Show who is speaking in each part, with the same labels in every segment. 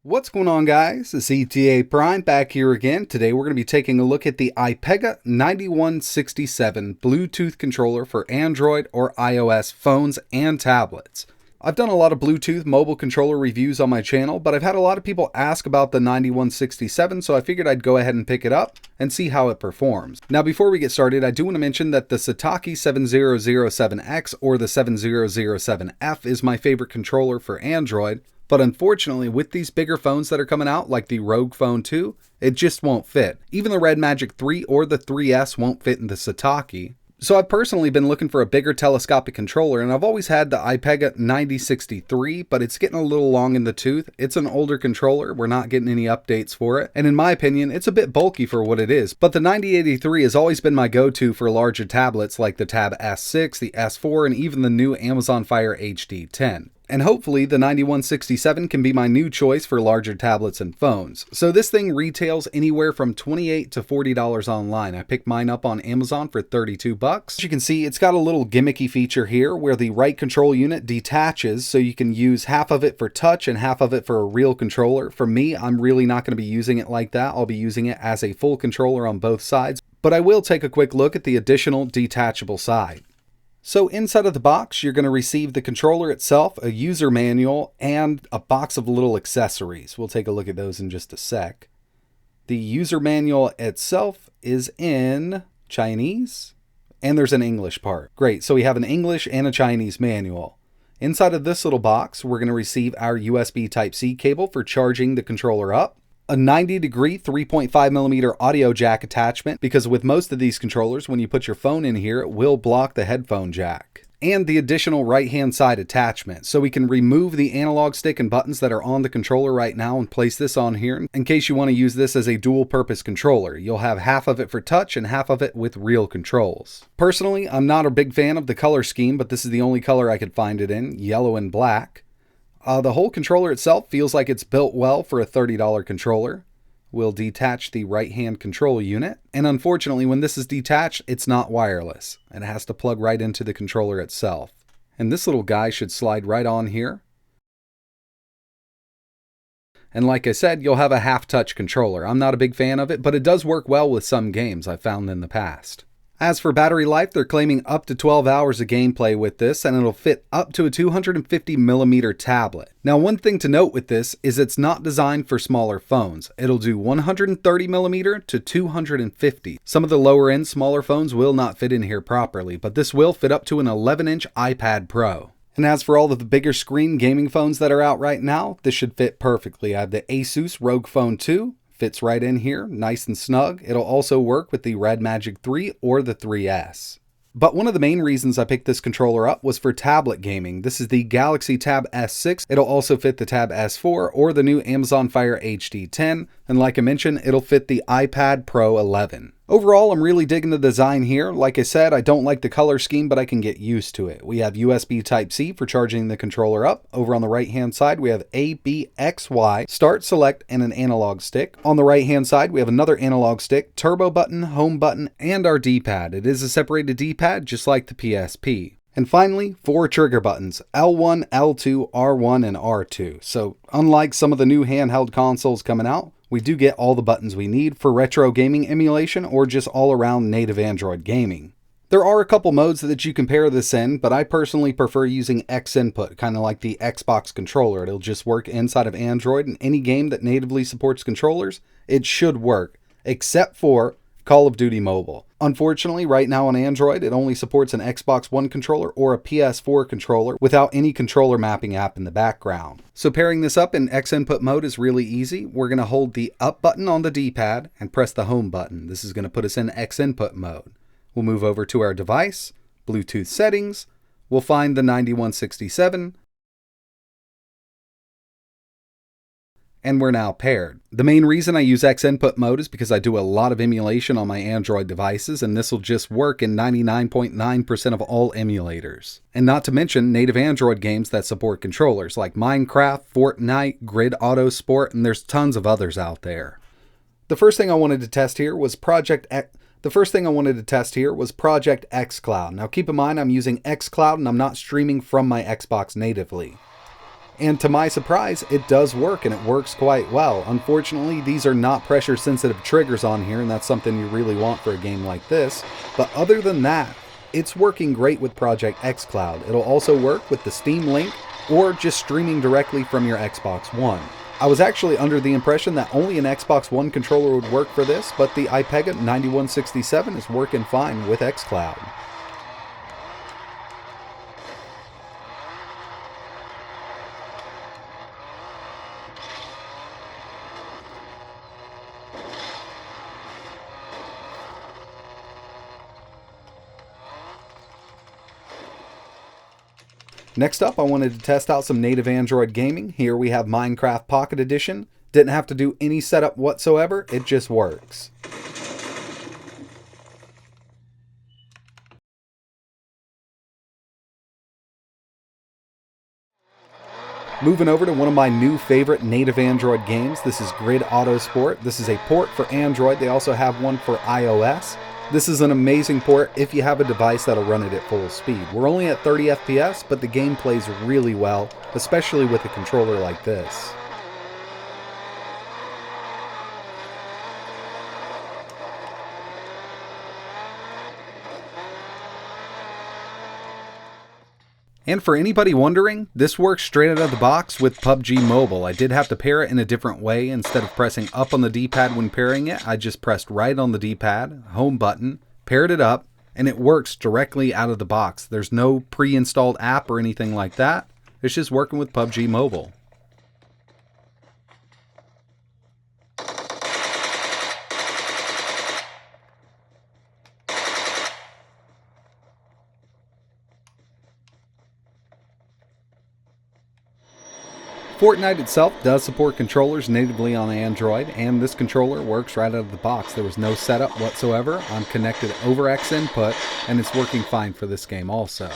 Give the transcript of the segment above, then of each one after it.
Speaker 1: What's going on, guys? It's etaprime back here again. Today we're going to be taking a look at the IPEGA 9167 Bluetooth controller for Android or iOS phones and tablets. I've done a lot of Bluetooth mobile controller reviews on my channel, but I've had a lot of people ask about the 9167, so I figured I'd go ahead and pick it up and see how it performs. Now, before we get started, I do want to mention that the Sataki 7007X or the 7007F is my favorite controller for Android. But unfortunately, with these bigger phones that are coming out, like the ROG Phone 2, it just won't fit. Even the Red Magic 3 or the 3S won't fit in the Sataki. So I've personally been looking for a bigger telescopic controller, and I've always had the IPEGA 9063, but it's getting a little long in the tooth. It's an older controller, we're not getting any updates for it, and in my opinion, it's a bit bulky for what it is. But the 9083 has always been my go-to for larger tablets like the Tab S6, the S4, and even the new Amazon Fire HD 10. And hopefully the 9167 can be my new choice for larger tablets and phones. So this thing retails anywhere from $28 to $40 online. I picked mine up on Amazon for $32. As you can see, it's got a little gimmicky feature here where the right control unit detaches, so you can use half of it for touch and half of it for a real controller. For me, I'm really not going to be using it like that. I'll be using it as a full controller on both sides, but I will take a quick look at the additional detachable side. So inside of the box, you're going to receive the controller itself, a user manual, and a box of little accessories. We'll take a look at those in just a sec. The user manual itself is in Chinese, and there's an English part. Great, so we have an English and a Chinese manual. Inside of this little box, we're going to receive our USB Type-C cable for charging the controller up. A 90-degree 3.5mm audio jack attachment, because with most of these controllers, when you put your phone in here, it will block the headphone jack. And the additional right-hand side attachment, so we can remove the analog stick and buttons that are on the controller right now and place this on here in case you want to use this as a dual-purpose controller. You'll have half of it for touch and half of it with real controls. Personally, I'm not a big fan of the color scheme, but this is the only color I could find it in, yellow and black. The whole controller itself feels like it's built well for a $30 controller. We'll detach the right-hand control unit. And unfortunately, when this is detached, it's not wireless. It has to plug right into the controller itself. And this little guy should slide right on here. And like I said, you'll have a half-touch controller. I'm not a big fan of it, but it does work well with some games I've found in the past. As for battery life, they're claiming up to 12 hours of gameplay with this, and it'll fit up to a 250mm tablet. Now, one thing to note with this is it's not designed for smaller phones. It'll do 130mm to 250. Some of the lower end smaller phones will not fit in here properly, but this will fit up to an 11-inch iPad Pro. And as for all of the bigger screen gaming phones that are out right now, this should fit perfectly. I have the Asus ROG Phone 2. Fits right in here, nice and snug. It'll also work with the Red Magic 3 or the 3S. But one of the main reasons I picked this controller up was for tablet gaming. This is the Galaxy Tab S6. It'll also fit the Tab S4 or the new Amazon Fire HD 10. And like I mentioned, it'll fit the iPad Pro 11. Overall, I'm really digging the design here. Like I said, I don't like the color scheme, but I can get used to it. We have USB Type-C for charging the controller up. Over on the right-hand side, we have A, B, X, Y, start, select, and an analog stick. On the right-hand side, we have another analog stick, turbo button, home button, and our D-pad. It is a separated D-pad, just like the PSP. And finally, 4 trigger buttons, L1, L2, R1, and R2. So unlike some of the new handheld consoles coming out, we do get all the buttons we need for retro gaming emulation or just all-around native Android gaming. There are a couple modes that you can pair this in, but I personally prefer using X input, kind of like the Xbox controller. It'll just work inside of Android, and any game that natively supports controllers, it should work, except for Call of Duty Mobile. Unfortunately, right now on Android, it only supports an Xbox One controller or a PS4 controller without any controller mapping app in the background. So pairing this up in X input mode is really easy. We're going to hold the up button on the D-pad and press the home button. This is going to put us in X input mode. We'll move over to our device, Bluetooth settings. We'll find the 9167. And we're now paired. The main reason I use X input mode is because I do a lot of emulation on my Android devices, and this will just work in 99.9% of all emulators. And not to mention native Android games that support controllers like Minecraft, Fortnight, Grid Auto Sport, and there's tons of others out there. The first thing I wanted to test here was Project xCloud. Now keep in mind I'm using xCloud and I'm not streaming from my Xbox natively. And to my surprise, it does work, and it works quite well. Unfortunately, these are not pressure sensitive triggers on here, and that's something you really want for a game like this. But other than that, it's working great with Project xCloud. It'll also work with the Steam Link or just streaming directly from your Xbox One. I was actually under the impression that only an Xbox One controller would work for this, but the IPEGA 9167 is working fine with xCloud. Next up, I wanted to test out some native Android gaming. Here we have Minecraft Pocket Edition. Didn't have to do any setup whatsoever, it just works. Moving over to one of my new favorite native Android games. This is Grid Autosport. This is a port for Android. They also have one for iOS. This is an amazing port if you have a device that'll run it at full speed. We're only at 30 FPS, but the game plays really well, especially with a controller like this. And for anybody wondering, this works straight out of the box with PUBG Mobile. I did have to pair it in a different way. Instead of pressing up on the D-pad when pairing it, I just pressed right on the D-pad, home button, paired it up, and it works directly out of the box. There's no pre-installed app or anything like that. It's just working with PUBG Mobile. Fortnite itself does support controllers natively on Android, and this controller works right out of the box. There was no setup whatsoever. I'm connected over X input, and it's working fine for this game also.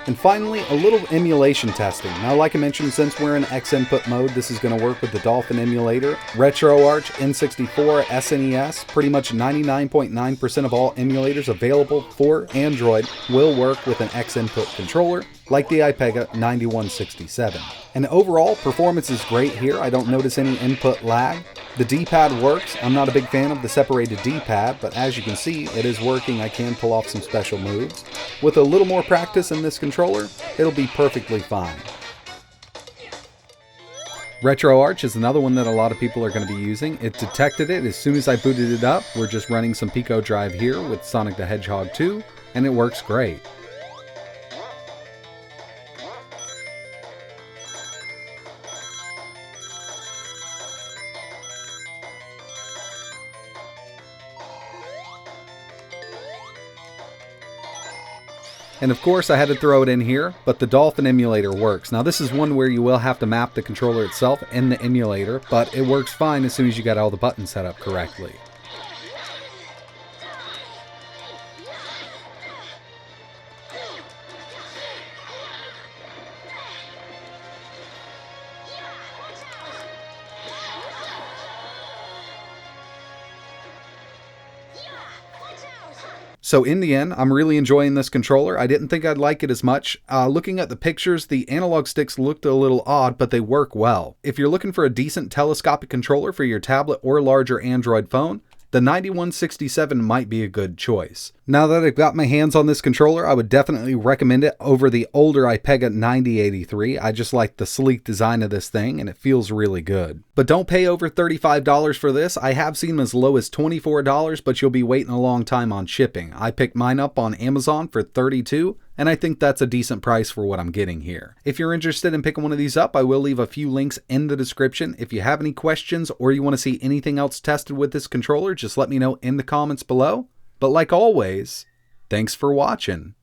Speaker 1: And finally, a little emulation testing. Now, like I mentioned, since we're in X input mode, this is going to work with the Dolphin Emulator, Retroarch, N64, SNES. Pretty much 99.9% of all emulators available for Android will work with an X input controller, like the IPEGA 9167. And overall, performance is great here. I don't notice any input lag. The D-pad works. I'm not a big fan of the separated D-pad, but as you can see, it is working. I can pull off some special moves. With a little more practice in this controller, it'll be perfectly fine. Retroarch is another one that a lot of people are going to be using. It detected it as soon as I booted it up. We're just running some Pico Drive here with Sonic the Hedgehog 2, and it works great. And of course I had to throw it in here, but the Dolphin Emulator works. Now this is one where you will have to map the controller itself in the emulator, but it works fine as soon as you got all the buttons set up correctly. So in the end, I'm really enjoying this controller. I didn't think I'd like it as much. Looking at the pictures, the analog sticks looked a little odd, but they work well. If you're looking for a decent telescopic controller for your tablet or larger Android phone, the 9167 might be a good choice. Now that I've got my hands on this controller, I would definitely recommend it over the older IPEGA 9083. I just like the sleek design of this thing, and it feels really good. But don't pay over $35 for this. I have seen them as low as $24, but you'll be waiting a long time on shipping. I picked mine up on Amazon for $32, and I think that's a decent price for what I'm getting here. If you're interested in picking one of these up, I will leave a few links in the description. If you have any questions or you want to see anything else tested with this controller, just let me know in the comments below. But like always, thanks for watching.